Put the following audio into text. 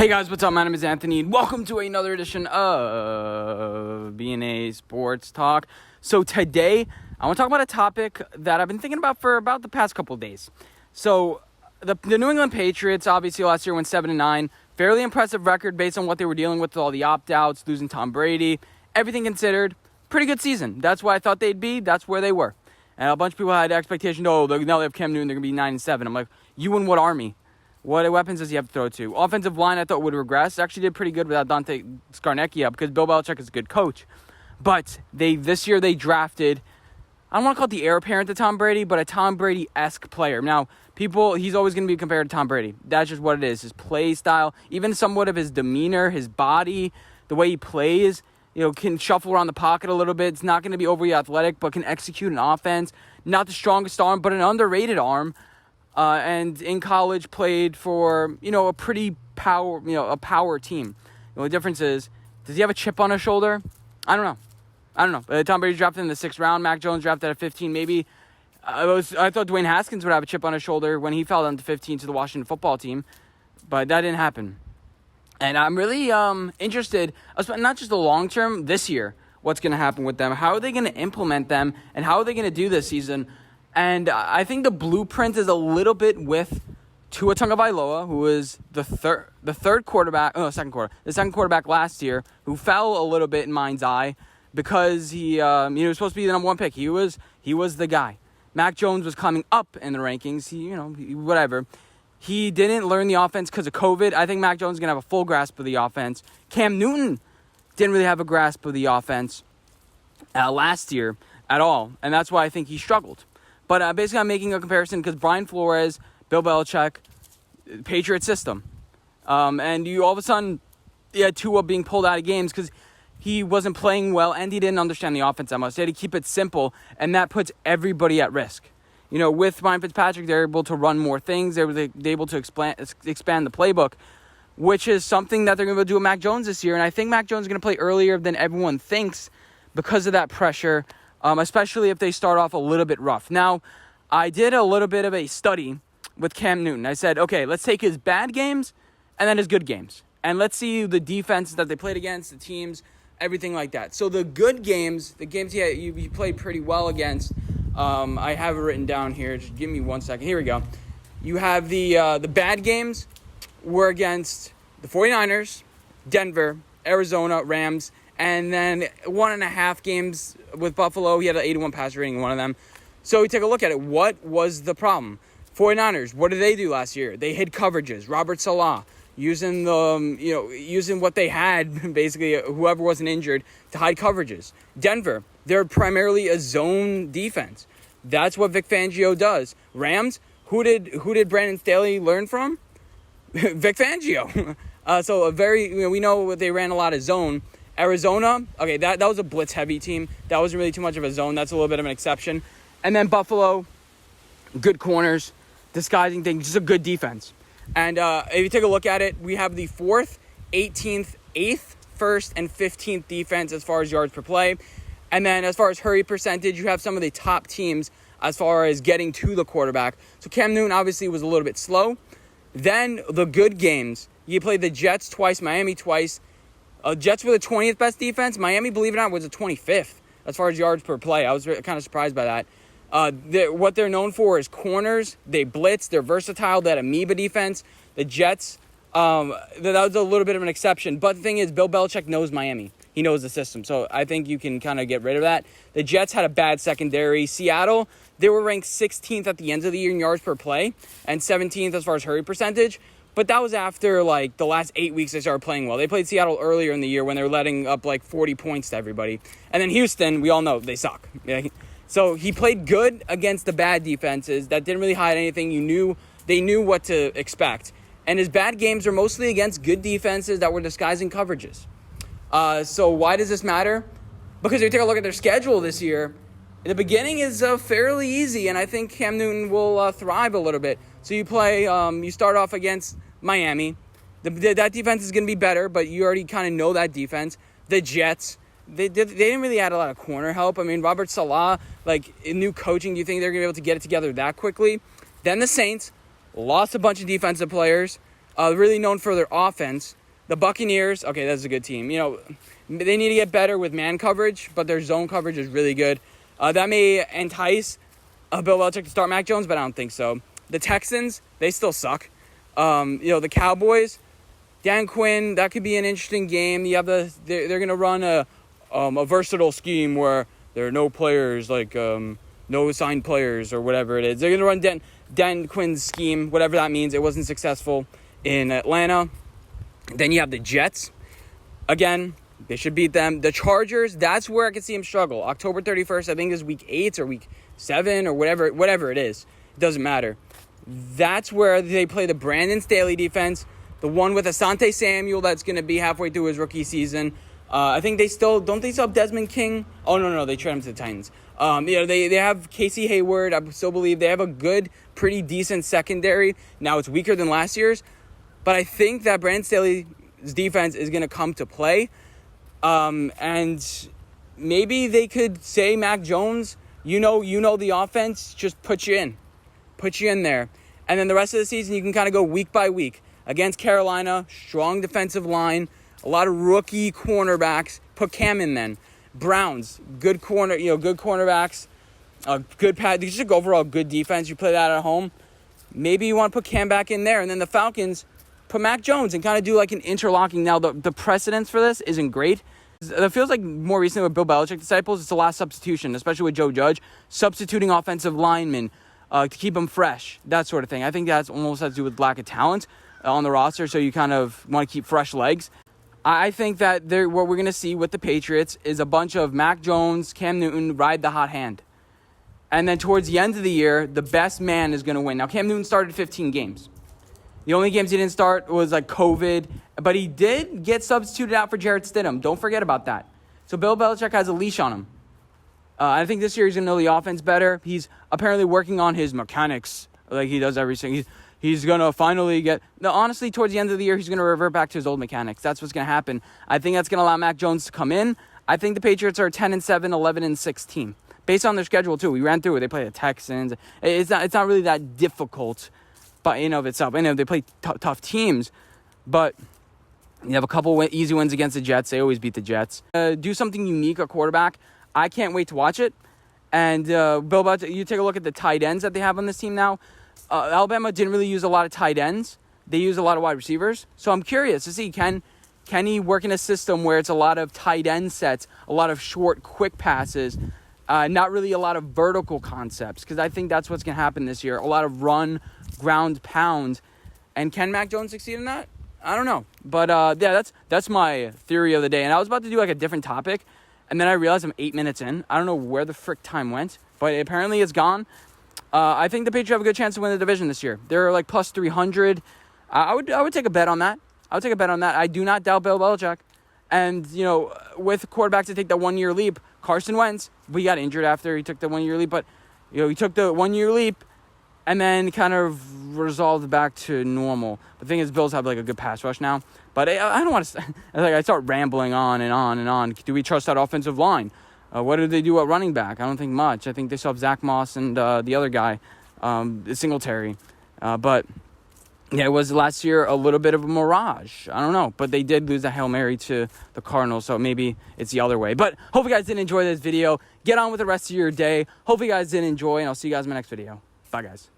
Hey guys, what's up? My name is Anthony, and welcome to another edition of B&A Sports Talk. So today, I want to talk about a topic that I've been thinking about for about the past couple of days. So, the New England Patriots, obviously last year went 7-9. Fairly impressive record based on what they were dealing with all the opt-outs, losing Tom Brady. Everything considered, pretty good season. That's where I thought they'd be. That's where they were. And a bunch of people had the expectation, now they have Cam Newton, they're going to be 9-7. I'm like, you and what army? What weapons does he have to throw to? Offensive line, I thought would regress. Actually did pretty good without Dante Scarnecchia because Bill Belichick is a good coach. But this year they drafted, I don't want to call it the heir apparent to Tom Brady, but a Tom Brady-esque player. Now, he's always going to be compared to Tom Brady. That's just what it is. His play style, even somewhat of his demeanor, his body, the way he plays, can shuffle around the pocket a little bit. It's not going to be overly athletic, but can execute an offense. Not the strongest arm, but an underrated arm. And in college played for, a pretty a power team. The difference is, does he have a chip on his shoulder? I don't know. Tom Brady drafted in the 6th round. Mac Jones drafted at 15. Maybe I thought Dwayne Haskins would have a chip on his shoulder when he fell down to 15 to the Washington football team, but that didn't happen. And I'm really interested, not just the long term, this year, what's going to happen with them. How are they going to implement them, and how are they going to do this season? And I think the blueprint is a little bit with Tua Tagovailoa, who was the second quarterback last year, who fell a little bit in mind's eye because he was supposed to be the number one pick. He was the guy. Mac Jones was coming up in the rankings. Whatever. He didn't learn the offense because of COVID. I think Mac Jones is going to have a full grasp of the offense. Cam Newton didn't really have a grasp of the offense last year at all, and that's why I think he struggled. But basically, I'm making a comparison because Brian Flores, Bill Belichick, Patriot system. And you all of a sudden, you had Tua being pulled out of games because he wasn't playing well and he didn't understand the offense that much. They had to keep it simple, and that puts everybody at risk. With Ryan Fitzpatrick, they're able to run more things. They're able to expand the playbook, which is something that they're going to do with Mac Jones this year. And I think Mac Jones is going to play earlier than everyone thinks because of that pressure. Especially if they start off a little bit rough. Now, I did a little bit of a study with Cam Newton. I said, okay, let's take his bad games and then his good games. And let's see the defense that they played against, the teams, everything like that. So the good games, the games he played pretty well against, I have it written down here. Just give me 1 second. Here we go. You have the bad games were against the 49ers, Denver, Arizona, Rams, and then 1.5 games with Buffalo. He had an 81 passer rating in one of them. So we take a look at it. What was the problem? 49ers, what did they do last year? They hid coverages. Robert Salah, using what they had, basically, whoever wasn't injured, to hide coverages. Denver, they're primarily a zone defense. That's what Vic Fangio does. Rams, who did Brandon Staley learn from? Vic Fangio. We know they ran a lot of zone. Arizona, okay, that was a blitz-heavy team. That wasn't really too much of a zone. That's a little bit of an exception. And then Buffalo, good corners, disguising things, just a good defense. And if you take a look at it, we have the 4th, 18th, 8th, 1st, and 15th defense as far as yards per play. And then as far as hurry percentage, you have some of the top teams as far as getting to the quarterback. So Cam Newton obviously was a little bit slow. Then the good games, you played the Jets twice, Miami twice. Jets were the 20th best defense. Miami, believe it or not, was the 25th as far as yards per play. I was kind of surprised by that. What they're known for is corners. They blitz. They're versatile. That amoeba defense. The Jets, that was a little bit of an exception. But the thing is, Bill Belichick knows Miami. He knows the system. So I think you can kind of get rid of that. The Jets had a bad secondary. Seattle, they were ranked 16th at the end of the year in yards per play and 17th as far as hurry percentage. But that was after, the last 8 weeks they started playing well. They played Seattle earlier in the year when they were letting up, 40 points to everybody. And then Houston, we all know, they suck. So he played good against the bad defenses that didn't really hide anything. They knew what to expect. And his bad games are mostly against good defenses that were disguising coverages. So why does this matter? Because if you take a look at their schedule this year, the beginning is fairly easy, and I think Cam Newton will thrive a little bit. So you play, you start off against Miami. That defense is going to be better, but you already kind of know that defense. The Jets, they didn't really add a lot of corner help. I mean, Robert Salah, in new coaching, do you think they're going to be able to get it together that quickly? Then the Saints lost a bunch of defensive players. really known for their offense. The Buccaneers, okay, that's a good team. You know, they need to get better with man coverage, but their zone coverage is really good. That may entice Bill Belichick to start Mac Jones, but I don't think so. The Texans, they still suck. The Cowboys, Dan Quinn, that could be an interesting game. You have they're going to run a versatile scheme where there are no players, like no assigned players or whatever it is. They're going to run Dan Quinn's scheme, whatever that means. It wasn't successful in Atlanta. Then you have the Jets. Again, they should beat them. The Chargers, that's where I could see them struggle. October 31st, I think is week 8 or week 7 or whatever it is. It doesn't matter. That's where they play the Brandon Staley defense, the one with Asante Samuel that's going to be halfway through his rookie season. I think they still have Desmond King? Oh, no, they traded him to the Titans. They have Casey Hayward. I still believe they have a good, pretty decent secondary. Now it's weaker than last year's. But I think that Brandon Staley's defense is going to come to play. And maybe they could say, Mac Jones, you know the offense, just put you in there. And then the rest of the season, you can kind of go week by week. Against Carolina, strong defensive line, a lot of rookie cornerbacks. Put Cam in then. Browns, good cornerbacks, just overall good defense. You play that at home. Maybe you want to put Cam back in there. And then the Falcons, put Mac Jones and kind of do like an interlocking. Now, the precedence for this isn't great. It feels like more recently with Bill Belichick disciples, it's the last substitution, especially with Joe Judge, substituting offensive linemen to keep them fresh, that sort of thing. I think that's almost has to do with lack of talent on the roster, so you kind of want to keep fresh legs. I think that what we're going to see with the Patriots is a bunch of Mac Jones, Cam Newton, ride the hot hand. And then towards the end of the year, the best man is going to win. Now, Cam Newton started 15 games. The only games he didn't start was like COVID, but he did get substituted out for Jarrett Stidham. Don't forget about that. So Bill Belichick has a leash on him. I think this year he's going to know the offense better. He's apparently working on his mechanics like he does everything. He's going to finally get... No, honestly, towards the end of the year, he's going to revert back to his old mechanics. That's what's going to happen. I think that's going to allow Mac Jones to come in. I think the Patriots are a 10-7, 11-6 team. Based on their schedule, too. We ran through it. They play the Texans. It's not really that difficult but in of itself. They play tough teams, but you have a couple easy wins against the Jets. They always beat the Jets. Do something unique at quarterback. I can't wait to watch it. And Bill Belichick, you take a look at the tight ends that they have on this team now. Alabama didn't really use a lot of tight ends. They use a lot of wide receivers. So I'm curious to see, can he work in a system where it's a lot of tight end sets, a lot of short, quick passes, not really a lot of vertical concepts, because I think that's what's going to happen this year. A lot of run, ground, pound. And can Mac Jones succeed in that? I don't know. But, that's my theory of the day. And I was about to do, like, a different topic, and then I realized I'm 8 minutes in. I don't know where the frick time went, but apparently it's gone. I think the Patriots have a good chance to win the division this year. They're, like, plus 300. I would take a bet on that. I do not doubt Bill Belichick. And, with quarterbacks to take that 1 year leap, Carson Wentz, he got injured after he took the 1 year leap, but, he took the 1 year leap and then kind of resolved back to normal. The thing is, Bills have, like, a good pass rush now. But I don't want to... I start rambling on and on and on. Do we trust that offensive line? What do they do at running back? I don't think much. I think they still have Zach Moss and the other guy, Singletary. But... yeah, it was last year a little bit of a mirage. I don't know. But they did lose a Hail Mary to the Cardinals, so maybe it's the other way. But hope you guys did enjoy this video. Get on with the rest of your day. Hope you guys did enjoy, and I'll see you guys in my next video. Bye, guys.